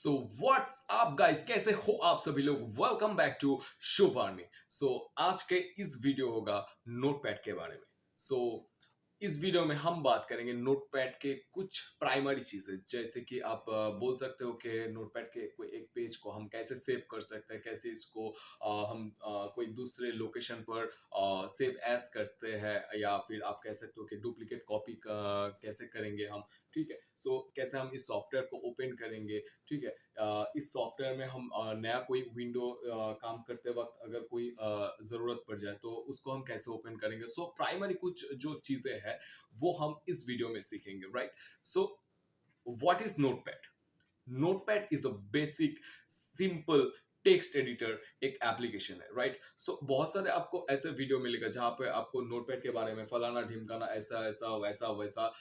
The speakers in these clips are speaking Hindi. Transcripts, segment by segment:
सो व्हाट्स अप गाइस, कैसे हो आप सभी लोग। Welcome back to Shubh army. So आज के इस वीडियो होगा नोटपैड के बारे में। सो इस वीडियो में हम बात करेंगे नोटपैड के कुछ प्राइमरी चीजें, जैसे कि आप बोल सकते हो कि नोटपैड के कोई एक पेज को हम कैसे सेव कर सकते हैं, कैसे इसको हम कोई दूसरे लोकेशन पर सेव एज करते हैं, या फिर आप कह सकते हो कि डुप्लीकेट कॉपी कैसे करेंगे हम। ठीक है, सो कैसे हम इस सॉफ्टवेयर को ओपन करेंगे। ठीक है, इस सॉफ्टवेयर में हम नया कोई विंडो काम करते वक्त अगर कोई ज़रूरत पड़ जाए तो उसको हम कैसे ओपन करेंगे। सो प्राइमरी कुछ जो चीज़ें हैं वो हम इस वीडियो में सीखेंगे, right. So what is notepad? Notepad is a basic simple text editor, एक एप्लीकेशन है, राइट। सो बहुत सारे आपको ऐसे वीडियो मिलेगा जहां पे आपको नोटपैड के बारे में फलाना ढिमकाना ऐसा ऐसा वैसा वैसा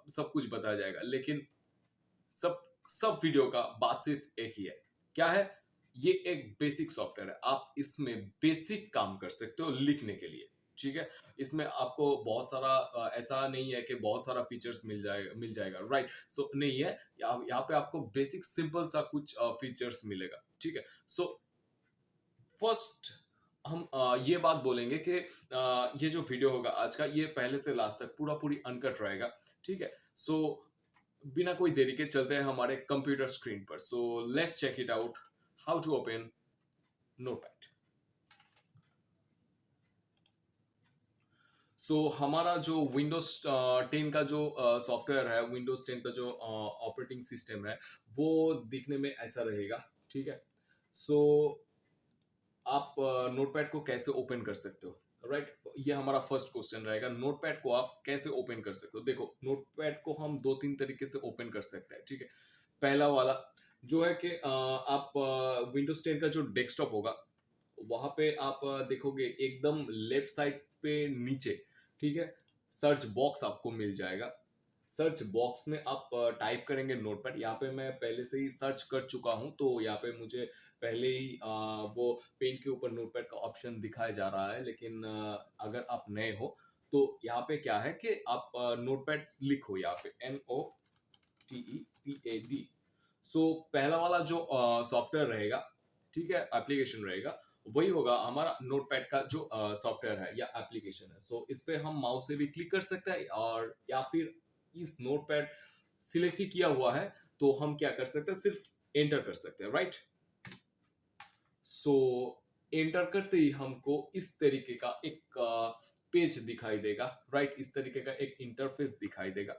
सब कुछ बताया जाएगा, लेकिन सब सब वीडियो का बात सिर्फ एक ही है। क्या है? ये एक बेसिक सॉफ्टवेयर है। आप इसमें बेसिक काम कर सकते हो लिखने के लिए। ठीक है, इसमें आपको बहुत सारा ऐसा नहीं है कि बहुत सारा फीचर्स मिल जाएगा, राइट। सो नहीं है, यहाँ पे आपको बेसिक सिंपल सा कुछ फीचर्स मिलेगा। ठीक है, सो फर्स्ट हम ये बात बोलेंगे कि ये जो वीडियो होगा आज का, ये पहले से लास्ट तक पूरा पूरी अनकट रहेगा। ठीक है, सो बिना कोई देरी के चलते हैं हमारे कंप्यूटर स्क्रीन पर। So let's check it out, how to open Notepad. हमारा जो विंडोज 10 का जो सॉफ्टवेयर है, विंडोज 10 का जो ऑपरेटिंग सिस्टम है, वो दिखने में ऐसा रहेगा। ठीक है, सो आप नोटपैड को कैसे ओपन कर सकते हो, राइट। ये हमारा फर्स्ट क्वेश्चन रहेगा, नोटपैड को आप कैसे ओपन कर सकते हो। देखो, नोटपैड को हम दो तीन तरीके से ओपन कर सकते हैं। ठीक है, पहला वाला जो है कि आप विंडोज 10 का जो डेस्कटॉप होगा वहां पे आप देखोगे एकदम लेफ्ट साइड पे नीचे, ठीक है, सर्च बॉक्स आपको मिल जाएगा। सर्च बॉक्स में आप टाइप करेंगे नोटपैड। यहाँ पे मैं पहले से ही सर्च कर चुका हूँ, तो यहाँ पे मुझे पहले ही वो पेन के ऊपर नोटपैड का ऑप्शन दिखाया जा रहा है। लेकिन अगर आप नए हो तो यहाँ पे क्या है कि आप नोटपैड लिखो, यहाँ पे NOTEPAD। पहला वाला जो सॉफ्टवेयर रहेगा, ठीक है, एप्लीकेशन रहेगा, वही होगा हमारा नोटपैड का जो सॉफ्टवेयर है या एप्लीकेशन है। इस पे हम माउस से भी क्लिक कर सकते हैं, और या फिर इस नोटपैड सिलेक्ट ही किया हुआ है तो हम क्या कर सकते हैं, सिर्फ एंटर कर सकते हैं, राइट। सो एंटर करते ही हमको इस तरीके का एक पेज दिखाई देगा, राइट। इस तरीके का एक इंटरफेस दिखाई देगा।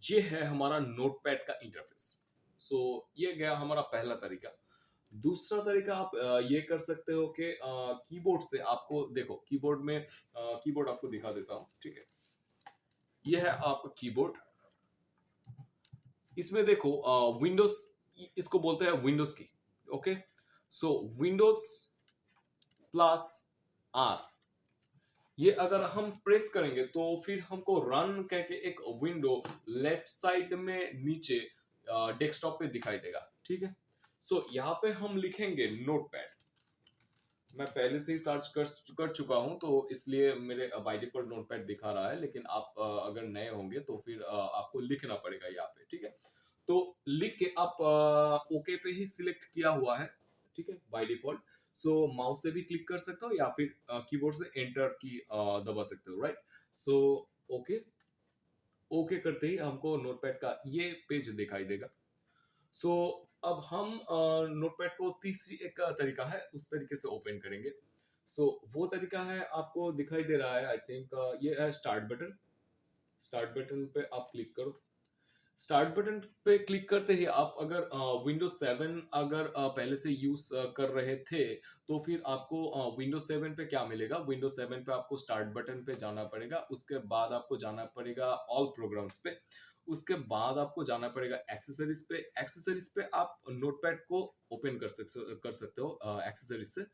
ये है हमारा नोटपैड का इंटरफेस। ये गया हमारा पहला तरीका। दूसरा तरीका आप ये कर सकते हो कि कीबोर्ड से आपको, देखो कीबोर्ड में कीबोर्ड आपको दिखा देता हूँ। ठीक है, ये है आपका कीबोर्ड। इसमें देखो विंडोज, इसको बोलते हैं विंडोज की। ओके, विंडोज प्लस आर, ये अगर हम प्रेस करेंगे तो फिर हमको रन कह के एक विंडो लेफ्ट साइड में नीचे डेस्कटॉप पे दिखाई देगा। ठीक है, यहाँ पे हम लिखेंगे नोटपैड। मैं पहले से ही सर्च कर चुका हूं, तो इसलिए मेरे बाय डिफॉल्ट नोटपैड दिखा रहा है। लेकिन आप अगर नए होंगे तो फिर आपको लिखना पड़ेगा यहाँ पे। ठीक है, तो लिख के आप ओके पे ही सिलेक्ट किया हुआ है। ठीक है, बाय डिफॉल्ट। माउस से भी क्लिक कर सकते हो या फिर कीबोर्ड से एंटर की दबा सकते हो, राइट। सो ओके, ओके करते ही हमको नोटपैड का ये पेज दिखाई देगा। सो अब हम नोटपैड को तीसरी एक तरीका है, उस तरीके से ओपन करेंगे। वो तरीका है, आपको दिखाई दे रहा है, आई थिंक ये है स्टार्ट बटन। स्टार्ट बटन पे आप क्लिक करो। स्टार्ट बटन पे क्लिक करते ही आप अगर विंडोज 7 अगर पहले से यूज कर रहे थे, तो फिर आपको विंडोज 7 पे क्या मिलेगा, विंडोज 7 पे आपको स्टार्ट बटन पे जाना पड़ेगा। उसके बाद आपको जाना पड़ेगा ऑल प्रोग्राम्स पे। उसके बाद आपको जाना पड़ेगा एक्सेसरीज पे। एक्सेसरीज पे आप नोटपैड को ओपन कर सकते हो एक्सेसरीज से।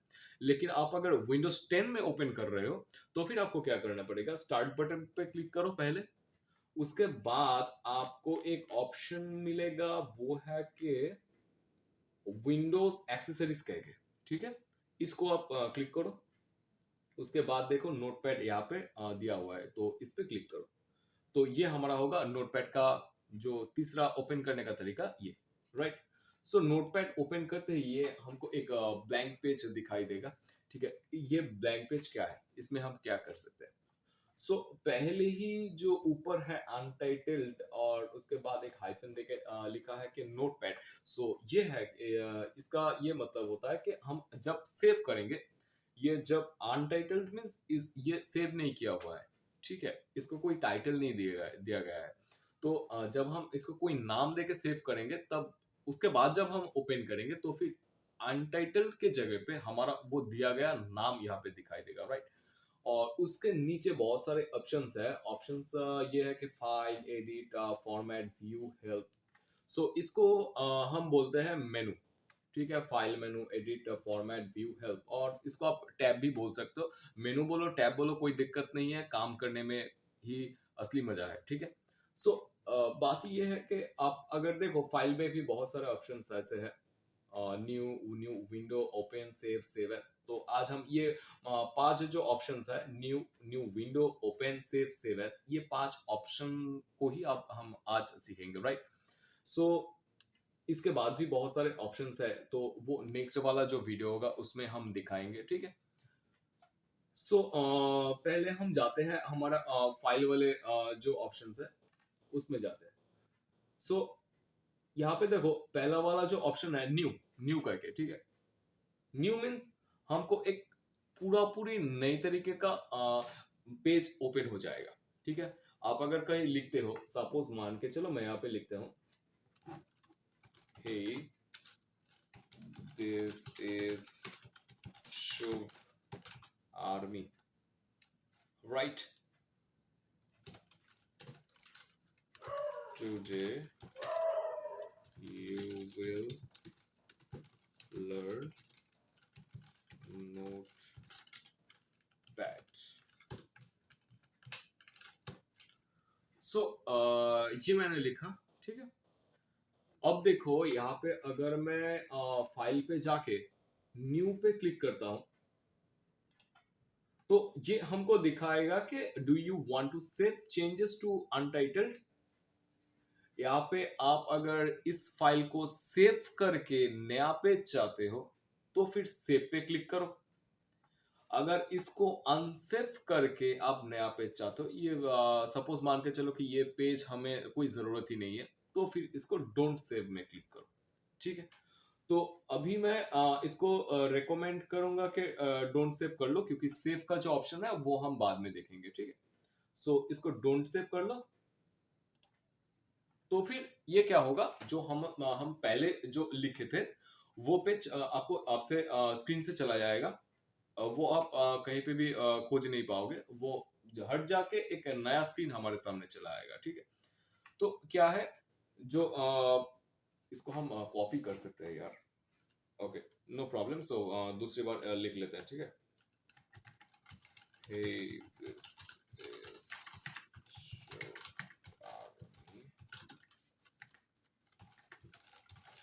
लेकिन आप अगर विंडोज 10 में ओपन कर रहे हो तो फिर आपको क्या करना पड़ेगा, स्टार्ट बटन पे क्लिक करो पहले। उसके बाद आपको एक ऑप्शन मिलेगा, वो है कि विंडोज एक्सेसरीज कह के। ठीक है, इसको आप क्लिक करो। उसके बाद देखो नोटपैड यहाँ पे दिया हुआ है, तो इस पे क्लिक करो। तो ये हमारा होगा नोटपैड का जो तीसरा ओपन करने का तरीका, ये, राइट। सो नोटपैड ओपन करते ही ये हमको एक ब्लैंक पेज दिखाई देगा। ठीक है, ये ब्लैंक पेज क्या है, इसमें हम क्या कर सकते हैं। सो पहले ही जो ऊपर है अनटाइटल्ड और उसके बाद एक हाइफन देके लिखा है कि नोटपैड। सो ये है इसका ये मतलब होता है कि हम जब सेव करेंगे, ये जब अनटाइटल्ड मीन्स इस ये सेव नहीं किया हुआ है। ठीक है, इसको कोई टाइटल नहीं दिया गया है। तो जब हम इसको कोई नाम देके सेव करेंगे तब उसके बाद जब हम ओपन करेंगे तो फिर अनटाइटल्ड के जगह पे हमारा वो दिया गया नाम यहाँ पे दिखाई देगा, राइट। और उसके नीचे बहुत सारे ऑप्शंस है। ऑप्शंस ये है कि file, edit, format, view, help. So इसको हम बोलते हैं मेनू। ठीक है, file menu, edit, format, view, help. और इसको आप टैब भी बोल सकते हो। मेनू बोलो, टैब बोलो, कोई दिक्कत नहीं है, काम करने में ही असली मजा है। ठीक है। सो बात ये है कि आप अगर देखो फाइल में भी बहुत सारे ऑप्शंस ऐसे हैं, new, new window, open, save, save as. तो आज हम ये पांच जो ऑप्शंस है, new, new window, open, save, save as, ये पांच ऑप्शन को ही आप हम आज सीखेंगे, राइट। सो इसके बाद भी बहुत सारे ऑप्शंस है, तो वो नेक्स्ट वाला जो वीडियो होगा उसमें हम दिखाएंगे। ठीक है। सो पहले हम जाते हैं हमारा फाइल वाले जो ऑप्शंस है उसमें जाते हैं। सो यहाँ पे देखो पहला वाला जो ऑप्शन है न्यू, न्यू करके। ठीक है, न्यू मीन्स हमको एक पूरी नई तरीके का पेज ओपन हो जाएगा। ठीक है, आप अगर कहीं लिखते हो, सपोज मान के चलो मैं यहाँ पे लिखता हूँ, hey this is Shubh army, right. Today you will learn notepad। So ये मैंने लिखा। ठीक है, अब देखो यहाँ पे अगर मैं फाइल पे जाके न्यू पे क्लिक करता हूं तो ये हमको दिखाएगा कि do you want to save changes to untitled. यहाँ पे आप अगर इस फाइल को सेव करके नया पेज चाहते हो तो फिर सेव पे क्लिक करो। अगर इसको अनसेव करके आप नया पेज चाहते हो, ये सपोज मान के चलो कि ये पेज हमें कोई जरूरत ही नहीं है, तो फिर इसको डोंट सेव में क्लिक करो। ठीक है, तो अभी मैं इसको रेकमेंड करूंगा कि डोंट सेव कर लो, क्योंकि सेव का जो ऑप्शन है वो हम बाद में देखेंगे। ठीक है, सो इसको डोंट सेव कर लो। तो फिर ये क्या होगा, जो हम पहले जो लिखे थे वो पेज आपको आपसे स्क्रीन से चला जाएगा। वो आप कहीं पे भी खोज नहीं पाओगे, वो हट जाके एक नया स्क्रीन हमारे सामने चला आएगा। ठीक है, तो क्या है जो इसको हम कॉपी कर सकते हैं यार। Okay, no problem. सो दूसरी बार लिख लेते हैं। ठीक है, hey this is Army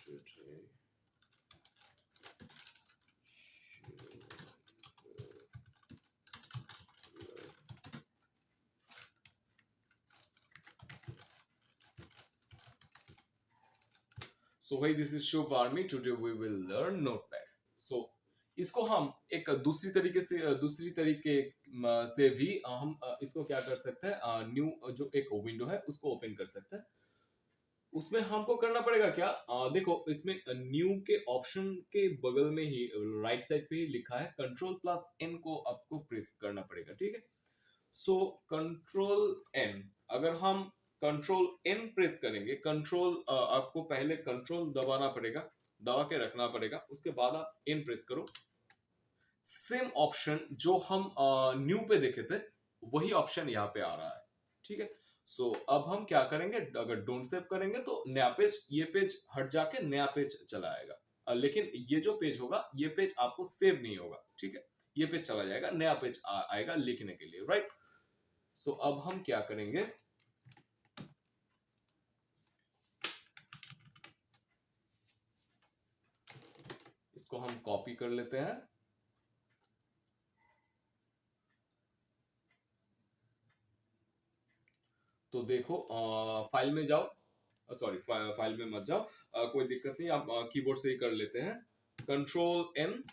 today so hey this is Shubh Army, today we will learn notepad। so इसको हम एक दूसरी तरीके से भी हम इसको क्या कर सकते हैं, न्यू जो एक विंडो है उसको ओपन कर सकते हैं। उसमें हमको करना पड़ेगा क्या, देखो इसमें न्यू के ऑप्शन के बगल में ही राइट साइड पे ही लिखा है कंट्रोल प्लस एन को आपको प्रेस करना पड़ेगा। ठीक है, सो कंट्रोल एन, अगर हम कंट्रोल एन प्रेस करेंगे, कंट्रोल आपको पहले कंट्रोल दबाना पड़ेगा, दबा के रखना पड़ेगा, उसके बाद आप एन प्रेस करो। सेम ऑप्शन जो हम न्यू पे देखे थे वही ऑप्शन यहाँ पे आ रहा है। ठीक है, सो अब हम क्या करेंगे, अगर डोंट सेव करेंगे तो नया पेज, ये पेज हट जाके नया पेज चला आएगा। लेकिन ये जो पेज होगा ये पेज आपको सेव नहीं होगा। ठीक है, ये पेज चला जाएगा, नया पेज आएगा लिखने के लिए, राइट। सो अब हम क्या करेंगे, इसको हम कॉपी कर लेते हैं। तो देखो फाइल में जाओ, सॉरी फाइल में मत जाओ, कोई दिक्कत नहीं, आप कीबोर्ड से ही कर लेते हैं। कंट्रोल एन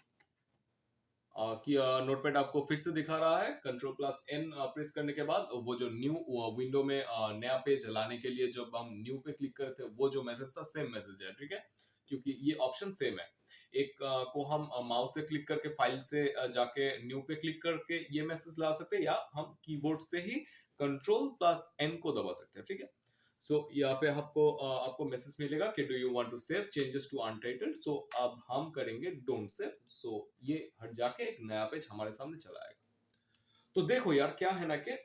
कि नोटपैड आपको फिर से दिखा रहा है। कंट्रोल प्लस एन प्रेस करने के बाद वो जो न्यू विंडो में नया पेज लाने के लिए जब हम न्यू पे क्लिक करते हैं, वो जो मैसेज था सेम मैसेज है, ठीक है, क्योंकि ये ऑप्शन सेम है। एक को हम माउस से क्लिक करके फाइल से जाके न्यू पे क्लिक करके ये मैसेज ला सकते हैं, या हम कीबोर्ड से ही कंट्रोल प्लस एन को दबा सकते हैं, ठीक है। सो यहाँ पे आपको मैसेज मिलेगा कि do you want to save changes to untitled. So अब हम करेंगे डोंट सेव। सो ये हट जाके एक नया पेज हमारे सामने चला आएगा। तो देखो यार, क्या है ना कि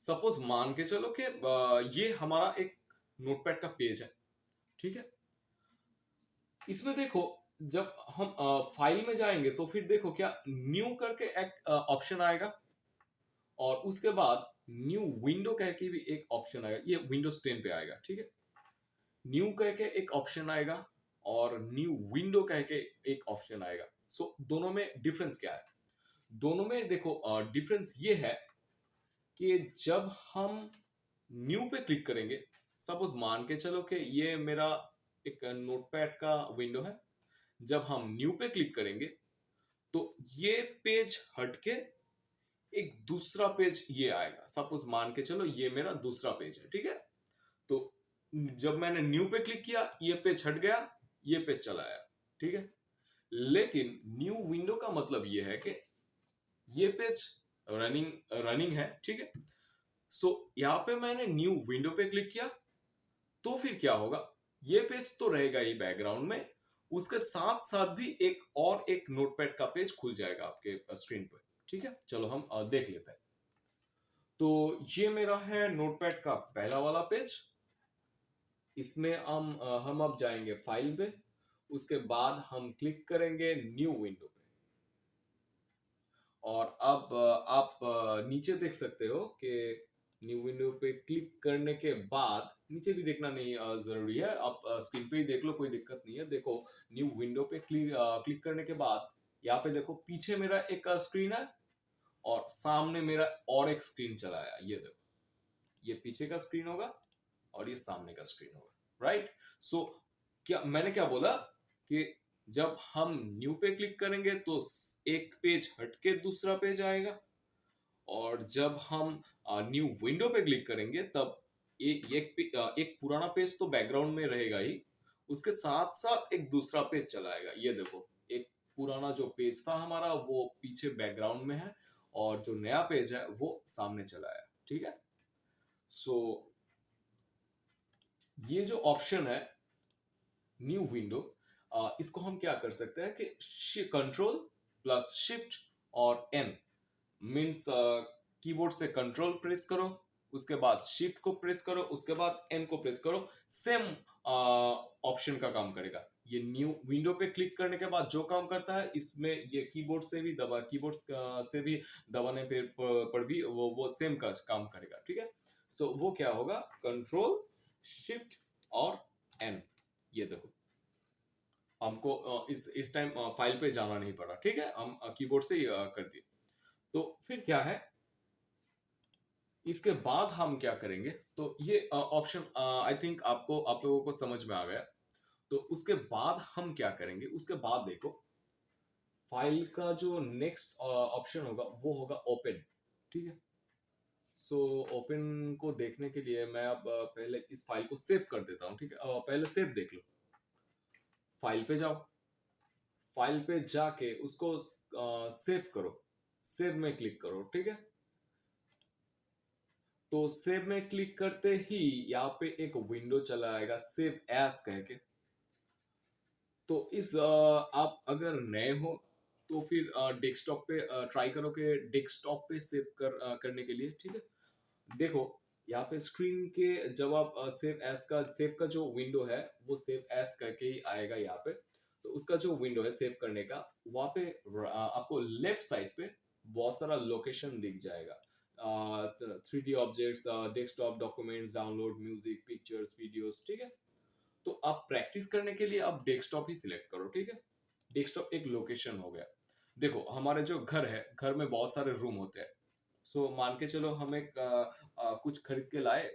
सपोज मान के चलो कि ये हमारा एक नोटपैड का पेज है, ठीक है। इसमें देखो, जब हम फाइल में जाएंगे तो फिर देखो क्या न्यू करके एक ऑप्शन आएगा, और उसके बाद न्यू विंडो कह के भी एक ऑप्शन आएगा। ये विंडोज 10 पे आएगा, ठीक है। न्यू कह के एक ऑप्शन आएगा और न्यू विंडो कह के एक ऑप्शन आएगा। सो दोनों में डिफरेंस क्या है? दोनों में देखो डिफरेंस ये है कि जब हम न्यू पे क्लिक करेंगे, सपोज मान के चलो कि ये मेरा एक नोटपैड का विंडो है। जब हम न्यू पे क्लिक करेंगे तो ये पेज हटके एक दूसरा पेज ये आएगा। सपोज मान के चलो ये मेरा दूसरा पेज है, ठीक है। तो जब मैंने न्यू पे क्लिक किया, ये पेज हट गया, ये पेज चला आया, ठीक है। लेकिन न्यू विंडो का मतलब ये है कि ये पेज रनिंग रनिंग है, ठीक है। सो यहाँ पे मैंने न्यू विंडो पे क्लिक किया, तो फिर क्या होगा, ये पेज तो रहेगा ही बैकग्राउंड में, उसके साथ साथ भी एक नोटपैड का पेज खुल जाएगा आपके स्क्रीन पर, ठीक है। चलो हम देख लेते हैं। तो ये मेरा है नोटपैड का पहला वाला पेज। इसमें हम अब जाएंगे फाइल पे, उसके बाद हम क्लिक करेंगे न्यू विंडो पे। और अब आप नीचे देख सकते हो कि न्यू विंडो पे क्लिक करने के बाद, नीचे भी देखना नहीं जरूरी है, आप स्क्रीन पे ही देख लो, कोई दिक्कत नहीं है। देखो न्यू विंडो पे क्लिक करने के बाद यहाँ पे देखो पीछे मेरा एक स्क्रीन है और सामने मेरा और एक स्क्रीन चला आया। ये देखो, ये पीछे का स्क्रीन होगा और ये सामने का स्क्रीन होगा, राइट। सो क्या मैंने क्या बोला कि जब हम न्यू पे क्लिक करेंगे तो एक पेज हटके दूसरा पेज आएगा, और जब हम न्यू विंडो पे क्लिक करेंगे तब एक पुराना पेज तो बैकग्राउंड में रहेगा ही, उसके साथ साथ एक दूसरा पेज चला आएगा। ये देखो, एक पुराना जो पेज था हमारा वो पीछे बैकग्राउंड में है, और जो नया पेज है वो सामने चला आया, ठीक है। सो ये जो ऑप्शन है न्यू विंडो, इसको हम क्या कर सकते हैं कि कंट्रोल प्लस शिफ्ट और एन मीन्स कीबोर्ड से कंट्रोल प्रेस करो, उसके बाद शिफ्ट को प्रेस करो, उसके बाद एन को प्रेस करो, सेम ऑप्शन का काम करेगा। ये न्यू विंडो पे क्लिक करने के बाद जो काम करता है, इसमें ये कीबोर्ड से भी दबाने पर भी वो सेम का काम करेगा, ठीक है। सो वो क्या होगा, कंट्रोल शिफ्ट और एन। ये देखो, हमको इस टाइम फाइल पे जाना नहीं पड़ा, ठीक है, हम कीबोर्ड से ही कर दिए। तो फिर क्या है, इसके बाद हम क्या करेंगे, तो ये ऑप्शन आई थिंक आप लोगों को समझ में आ गया। तो उसके बाद हम क्या करेंगे, उसके बाद देखो फाइल का जो नेक्स्ट ऑप्शन होगा वो होगा ओपन, ठीक है। सो ओपन को देखने के लिए मैं अब पहले इस फाइल को सेव कर देता हूँ, ठीक है। पहले सेव देख लो, फाइल पे जाओ, फाइल पे जाके उसको सेव करो, सेव में क्लिक करो, ठीक है। तो सेव में क्लिक करते ही यहाँ पे एक विंडो चला आएगा सेव एज कह के। तो आप अगर नए हो तो फिर डेस्कटॉप पे ट्राई करो कि डेस्कटॉप पे करने के लिए, ठीक है। देखो यहाँ पे स्क्रीन के जब आप सेव का जो विंडो है वो सेव एज करके ही आएगा यहाँ पे। तो उसका जो विंडो है सेव करने का, वहाँ पे आपको लेफ्ट साइड पे बहुत सारा लोकेशन दिख जाएगा, 3D objects, desktop, documents, download, music, pictures, videos, ठीक है। तो आप प्रैक्टिस करने के लिए आप डेस्कटॉप ही सिलेक्ट करो, ठीक है। डेस्कटॉप एक लोकेशन हो गया। देखो हमारे जो घर है, घर में बहुत सारे रूम होते हैं। सो मान के चलो हम एक कुछ खरीद के लाए,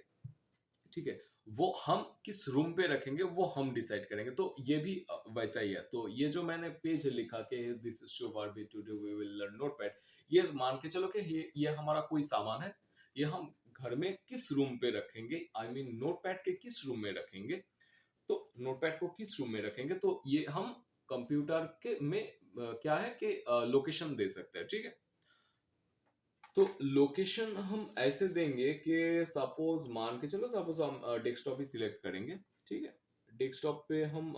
ठीक है। वो हम किस रूम पे रखेंगे वो हम डिसाइड करेंगे। तो ये भी वैसा ही है। तो ये जो मैंने पेज लिखा कि this is show for B today we will learn Notepad, ये मान के चलो कि ये हमारा कोई सामान है, ये हम घर में किस रूम पे रखेंगे, आई मीन नोटपैड के किस रूम में रखेंगे। तो नोटपैड को किस रूम में रखेंगे, तो ये हम कंप्यूटर के में क्या है कि लोकेशन दे सकते हैं, ठीक है। तो लोकेशन हम ऐसे देंगे कि सपोज मान के चलो, सपोज हम डेस्कटॉप ही सिलेक्ट करेंगे, ठीक है। डेस्कटॉप पे हम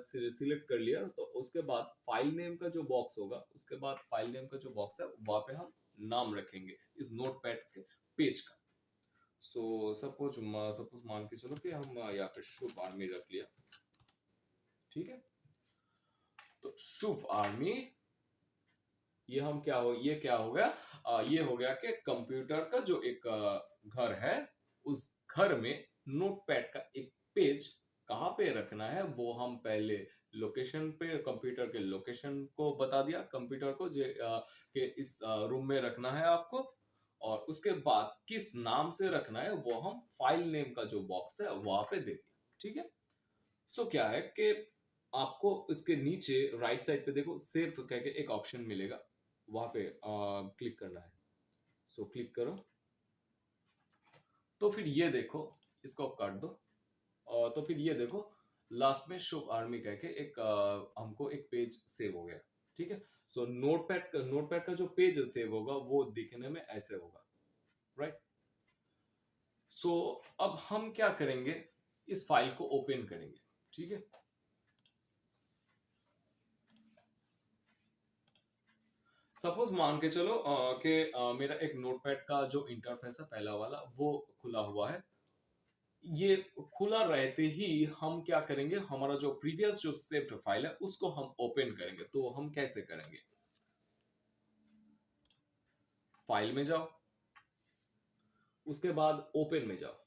सिलेक्ट कर लिया, तो उसके बाद फाइल नेम का जो बॉक्स होगा, उसके बाद फाइल नेम का जो बॉक्स है वहां पे हम नाम रखेंगे इस नोटपैड के पेज का। सो सपोज मान के चलो कि हम यहाँ पे शुभ आर्मी रख लिया, ठीक है। तो शुभ आर्मी, ये क्या हो गया, ये हो गया कि कंप्यूटर का जो एक घर है, उस घर में नोटपैड का एक पेज कहाँ पे रखना है वो हम पहले लोकेशन पे, कंप्यूटर के लोकेशन को बता दिया कंप्यूटर को कि इस रूम में रखना है आपको, और उसके बाद किस नाम से रखना है वो हम फाइल नेम का जो बॉक्स है वहां पे दे दिया, ठीक है। सो क्या है कि आपको इसके नीचे राइट साइड पे देखो सेव कह के एक ऑप्शन मिलेगा, वहां पे क्लिक करना है। सो क्लिक करो, तो फिर ये देखो, इसको काट दो, और तो फिर ये देखो लास्ट में शुभ आर्मी कह के एक हमको एक पेज सेव हो गया, ठीक है। सो नोटपैड का जो पेज सेव होगा वो दिखने में ऐसे होगा, राइट। सो अब हम क्या करेंगे, इस फाइल को ओपन करेंगे, ठीक है। सपोज मान के चलो कि मेरा एक नोटपैड का जो इंटरफेस है पहला वाला वो खुला हुआ है। ये खुला रहते ही हम क्या करेंगे, हमारा जो प्रीवियस जो सेव्ड फाइल है उसको हम ओपन करेंगे। तो हम कैसे करेंगे, फाइल में जाओ, उसके बाद ओपन में जाओ,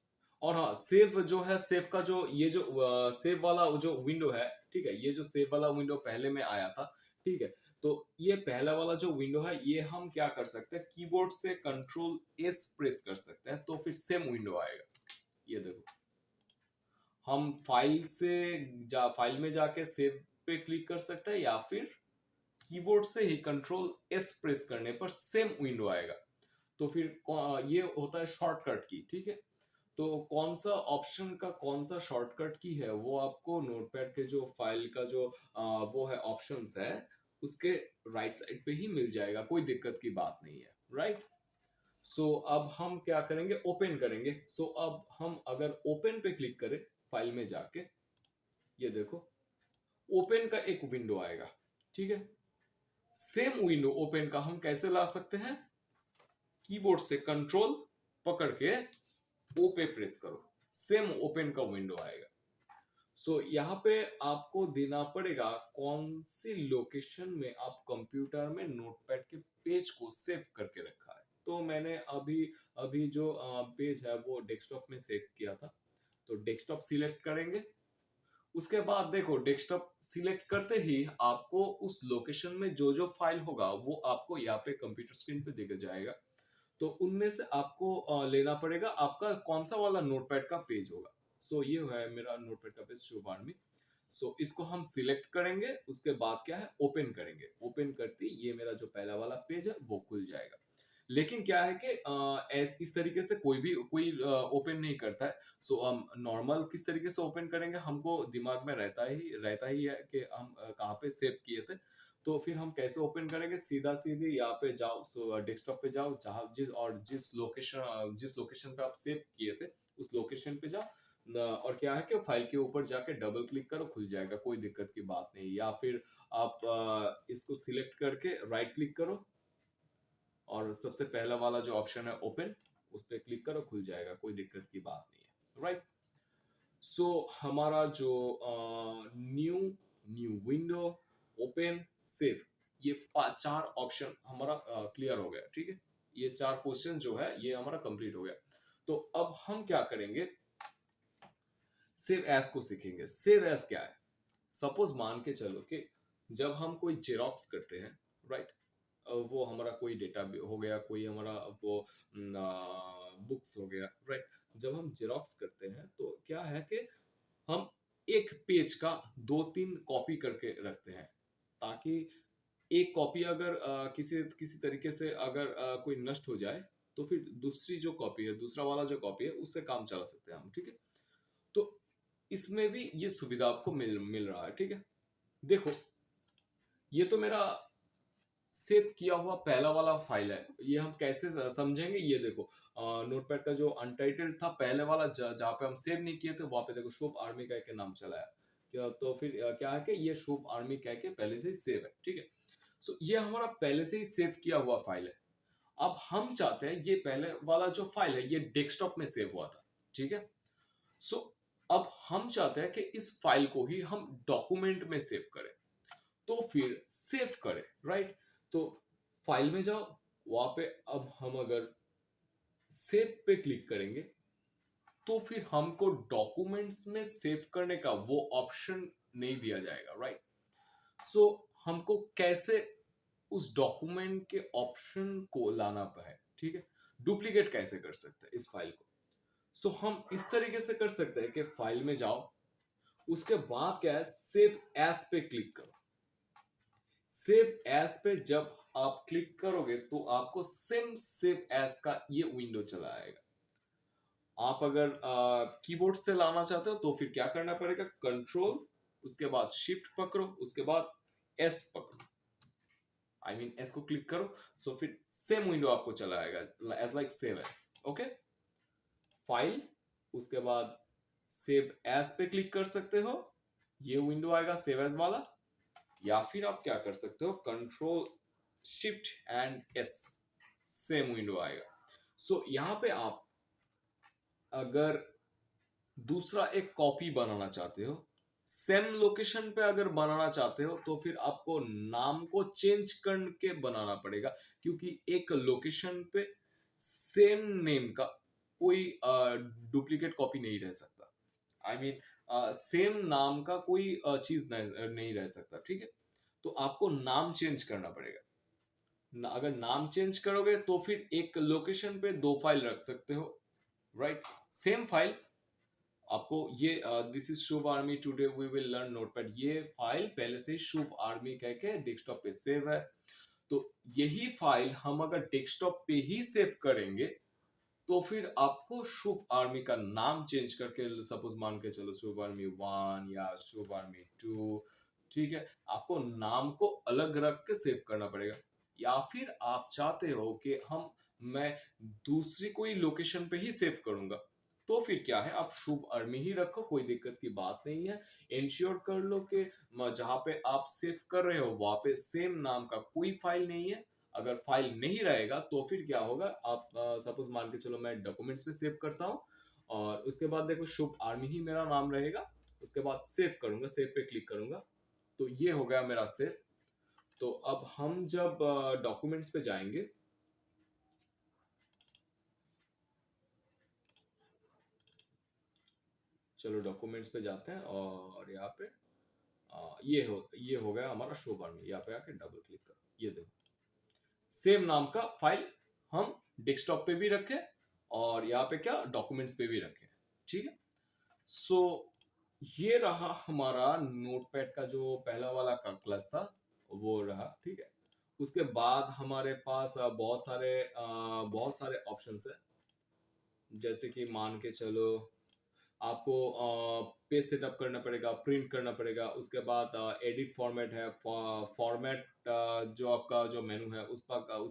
और हाँ सेव जो है, सेव का जो ये जो सेव वाला जो विंडो है, ठीक है, ये जो सेव वाला विंडो पहले में आया था, ठीक है। तो ये पहला वाला जो विंडो है ये हम क्या कर सकते हैं, कीबोर्ड से कंट्रोल एस प्रेस कर सकते हैं, तो फिर सेम विंडो आएगा। ये देखो, हम फाइल में जाके सेव पे क्लिक कर सकते हैं, या फिर कीबोर्ड से ही कंट्रोल एस प्रेस करने पर सेम विंडो आएगा। तो फिर ये होता है शॉर्टकट की, ठीक है। तो कौन सा ऑप्शन का कौन सा शॉर्टकट की है वो आपको नोटपैड के जो फाइल का जो वो है ऑप्शंस है उसके राइट साइड पे ही मिल जाएगा, कोई दिक्कत की बात नहीं है, राइट। सो अब हम क्या करेंगे, ओपन करेंगे। सो अब हम अगर ओपन पे क्लिक करें फाइल में जाके, ये देखो ओपन का एक विंडो आएगा, ठीक है। सेम विंडो ओपन का हम कैसे ला सकते हैं, कीबोर्ड से कंट्रोल पकड़ के ओ पे प्रेस करो, सेम ओपन का विंडो आएगा। सो यहाँ पे आपको देना पड़ेगा कौन सी लोकेशन में आप कंप्यूटर में नोटपैड के पेज को सेव करके रखा है। तो मैंने अभी अभी जो पेज है वो डेस्कटॉप में सेव किया था। तो डेस्कटॉप सिलेक्ट करेंगे, उसके बाद देखो डेस्कटॉप सिलेक्ट करते ही आपको उस लोकेशन में जो जो फाइल होगा वो आपको यहाँ पे कंप्यूटर स्क्रीन पे दिख जाएगा। तो उनमें से आपको लेना पड़ेगा आपका कौन सा वाला नोटपैड का पेज होगा। सो ये है मेरा नोटपैड का पेज शुभारंभी। सो इसको हम सिलेक्ट करेंगे, उसके बाद क्या है ओपन करेंगे, ओपन करते ही ये मेरा जो पहला वाला पेज है वो खुल जाएगा। लेकिन क्या है कि इस तरीके से कोई ओपन नहीं करता है। सो हम नॉर्मल किस तरीके से ओपन करेंगे, हमको दिमाग में रहता ही है कि हम कहाँ पे सेव किए थे। तो फिर हम कैसे ओपन करेंगे, सीधा सीधी यहाँ पे जाओ, सो डेस्कटॉप पे जाओ, जहाँ जिस लोकेशन पे आप सेव किए थे उस लोकेशन पे जाओ, और क्या है कि फाइल के ऊपर जाके डबल क्लिक करो, खुल जाएगा, कोई दिक्कत की बात नहीं। या फिर आप इसको सिलेक्ट करके राइट क्लिक करो, और सबसे पहला वाला जो ऑप्शन है ओपन, उस पर क्लिक करो, खुल जाएगा, कोई दिक्कत की बात नहीं है, राइट। सो हमारा जो new new window, open, save, ये चार ऑप्शन हमारा क्लियर हो गया, ठीक है। ये चार क्वेश्चन जो है ये हमारा कंप्लीट हो गया। तो अब हम क्या करेंगे, सेव एज को सीखेंगे। सेव एज क्या है, सपोज मान के चलो कि जब हम कोई जेरोक्स करते हैं, राइट, वो हमारा कोई डेटा हो गया, कोई हमारा वो बुक्स हो गया, राइट। जब हम जेरोक्स करते हैं तो क्या है कि हम एक पेज का 2-3 कॉपी करके रखते हैं, ताकि एक कॉपी अगर किसी किसी तरीके से अगर कोई नष्ट हो जाए, तो फिर दूसरी जो कॉपी है, दूसरा वाला जो कॉपी है, उससे काम चला सकते हैं हम, ठीक है? तो इसमें भी ये सुविधा आपको मिल मिल रहा है, ठीक है? देखो, ये तो मेरा सेव किया हुआ पहला वाला फाइल है। ये हम कैसे समझेंगे, ये देखो, नोटपैड का जो अनटाइटल्ड था पहले वाला, जहाँ पे हम सेव नहीं किए थे, वहां पे देखो शुभ आर्मी कह के नाम चला है। क्या तो फिर क्या है कि ये शुभ आर्मी कह के पहले से ही सेव है, ठीक है? सो ये हमारा पहले से ही सेव किया हुआ फाइल है। अब हम चाहते हैं ये पहले वाला जो फाइल है ये डेस्कटॉप में सेव हुआ था, ठीक है? सो अब हम चाहते हैं कि इस फाइल को ही हम डॉक्यूमेंट में सेव करें, तो फिर सेव करें, राइट? तो फाइल में जाओ, वहां पे अब हम अगर सेव पे क्लिक करेंगे, तो फिर हमको डॉक्यूमेंट्स में सेव करने का वो ऑप्शन नहीं दिया जाएगा, राइट? सो हमको कैसे उस डॉक्यूमेंट के ऑप्शन को लाना पाए, ठीक है? डुप्लीकेट कैसे कर सकते हैं इस फाइल को? सो हम इस तरीके से कर सकते हैं कि फाइल में जाओ, उसके बाद क्या है, सेव एज पे क्लिक करो। सेव एज पे जब आप क्लिक करोगे तो आपको सेम सेव एज का ये विंडो चला आएगा। आप अगर कीबोर्ड से लाना चाहते हो तो फिर क्या करना पड़ेगा, कंट्रोल, उसके बाद शिफ्ट पकड़ो, उसके बाद एस पकड़ो, आई मीन एस को क्लिक करो। सो फिर सेम विंडो आपको चला आएगा, as like save as. Okay, file, उसके बाद सेव एज पे क्लिक कर सकते हो, ये विंडो आएगा सेव एज वाला। या फिर आप क्या कर सकते हो, control shift and S, same window आएगा। सो यहां पे आप अगर दूसरा एक कॉपी बनाना चाहते हो, सेम लोकेशन पे अगर बनाना चाहते हो, तो फिर आपको नाम को चेंज करके बनाना पड़ेगा, क्योंकि एक लोकेशन पे सेम नेम का कोई डुप्लीकेट कॉपी नहीं रह सकता। आई मीन सेम नाम का कोई चीज नहीं रह सकता, ठीक है? तो आपको नाम चेंज करना पड़ेगा। अगर नाम चेंज करोगे तो फिर एक लोकेशन पे दो फाइल रख सकते हो, राइट? सेम फाइल आपको ये, this is Shubh army today we will learn Notepad, ये फाइल पहले से ही शुभ आर्मी कह के डेस्कटॉप पे सेव है। तो यही फाइल हम अगर डेस्कटॉप पे ही सेव करेंगे, तो फिर आपको शुभ आर्मी का नाम चेंज करके, सपोज मान के चलो शुभ आर्मी 1 या शुभ आर्मी 2, ठीक है? आपको नाम को अलग रख के सेव करना पड़ेगा। या फिर आप चाहते हो कि मैं दूसरी कोई लोकेशन पे ही सेव करूंगा, तो फिर क्या है, आप शुभ आर्मी ही रखो, कोई दिक्कत की बात नहीं है। इंश्योर कर लो कि जहां पे आप सेव कर रहे हो वहां पे सेम नाम का कोई फाइल नहीं है। अगर फाइल नहीं रहेगा तो फिर क्या होगा, आप सपोज मान के चलो मैं डॉक्यूमेंट्स में सेव करता हूँ, और उसके बाद देखो शुभ आर्मी ही मेरा नाम रहेगा। उसके बाद सेव करूंगा, सेव पे क्लिक करूंगा, तो ये हो गया मेरा सेव। तो अब हम जब डॉक्यूमेंट्स पे जाएंगे, चलो डॉक्यूमेंट्स पे जाते हैं, और यहाँ पे ये हो गया हमारा शो बार में। यहाँ पे आके डबल क्लिक करो, ये देखो सेम नाम का फाइल हम डेस्कटॉप पे भी रखें, और यहाँ पे क्या डॉक्यूमेंट्स पे भी रखें, ठीक है? सो ये रहा हमारा नोटपैड का जो पहला वाला क्लास था, वो रहा, ठीक है? उसके बाद हमारे पास बहुत सारे ऑप्शंस है। जैसे कि मान के चलो, आपको पेज सेटअप करना पड़ेगा, प्रिंट करना पड़ेगा, उसके बाद एडिट फॉर्मेट है, फॉर्मेट जो आपका जो मेनू है उस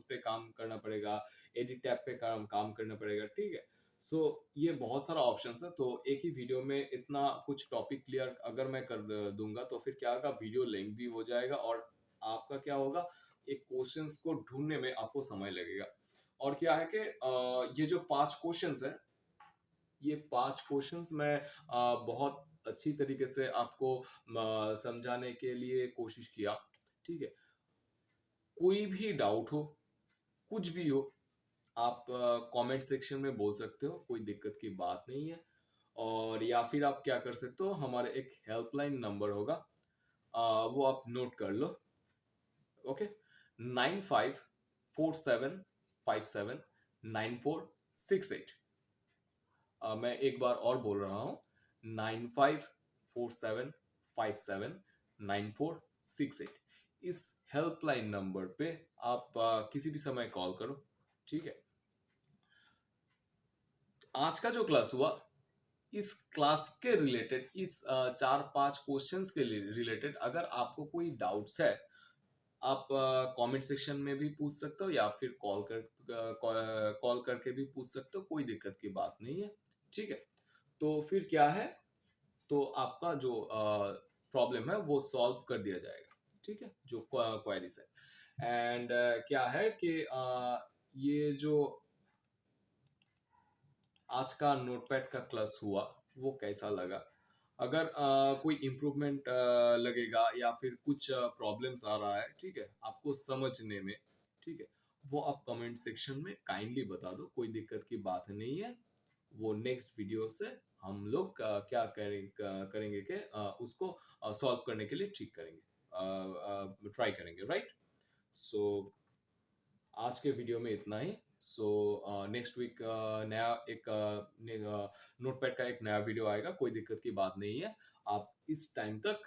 पे काम करना पड़ेगा, एडिट टैब पे काम काम करना पड़ेगा, ठीक है? सो ये बहुत सारा ऑप्शंस है, तो एक ही वीडियो में इतना कुछ टॉपिक क्लियर अगर मैं कर दूंगा तो फिर क्या होगा, वीडियो लेंथ भी हो जाएगा, और आपका क्या होगा, एक क्वेश्चंस को ढूंढने में आपको समय लगेगा। और क्या है कि ये जो 5 क्वेश्चंस है, ये 5 क्वेश्चंस मैं बहुत अच्छी तरीके से आपको समझाने के लिए कोशिश किया, ठीक है? कोई भी डाउट हो, कुछ भी हो, आप कमेंट सेक्शन में बोल सकते हो, कोई दिक्कत की बात नहीं है। और या फिर आप क्या कर सकते हो, हमारे एक हेल्पलाइन नंबर होगा, वो आप नोट कर लो, ओके? 9547579468। मैं एक बार और बोल रहा हूँ, 9547579468। इस हेल्पलाइन नंबर पे आप किसी भी समय कॉल करो, ठीक है। आज का जो क्लास हुआ, इस क्लास के रिलेटेड, इस 4-5 क्वेश्चंस के रिलेटेड अगर आपको कोई डाउट्स है, आप कमेंट सेक्शन में भी पूछ सकते हो या फिर कॉल करके भी पूछ सकते हो, कोई दिक्कत की बात नहीं है, ठीक है। तो फिर क्या है, तो आपका जो प्रॉब्लम है वो सॉल्व कर दिया जाएगा, ठीक है, जो क्वेरीज है। एंड क्या है कि ये जो आज का नोटपैड का क्लास हुआ वो कैसा लगा, अगर कोई इम्प्रूवमेंट लगेगा या फिर कुछ प्रॉब्लम्स आ रहा है, ठीक है, आपको समझने में, ठीक है, वो आप कमेंट सेक्शन में काइंडली बता दो, कोई दिक्कत की बात नहीं है। वो नेक्स्ट वीडियो से हम लोग क्या करेंगे कि उसको सॉल्व करने के लिए ठीक करेंगे, ट्राई करेंगे, राइट। सो आज के वीडियो में इतना ही। सो नेक्स्ट वीक नया एक नोटपैड का एक नया वीडियो आएगा, कोई दिक्कत की बात नहीं है। आप इस टाइम तक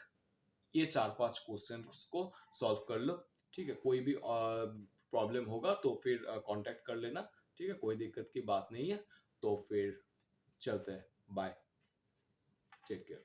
ये 4-5 क्वेश्चन को सॉल्व कर लो, ठीक है। कोई भी प्रॉब्लम होगा तो फिर कांटेक्ट कर लेना, ठीक है, कोई दिक्कत की बात नहीं है। तो फिर चलते हैं, बाय, टेक केयर।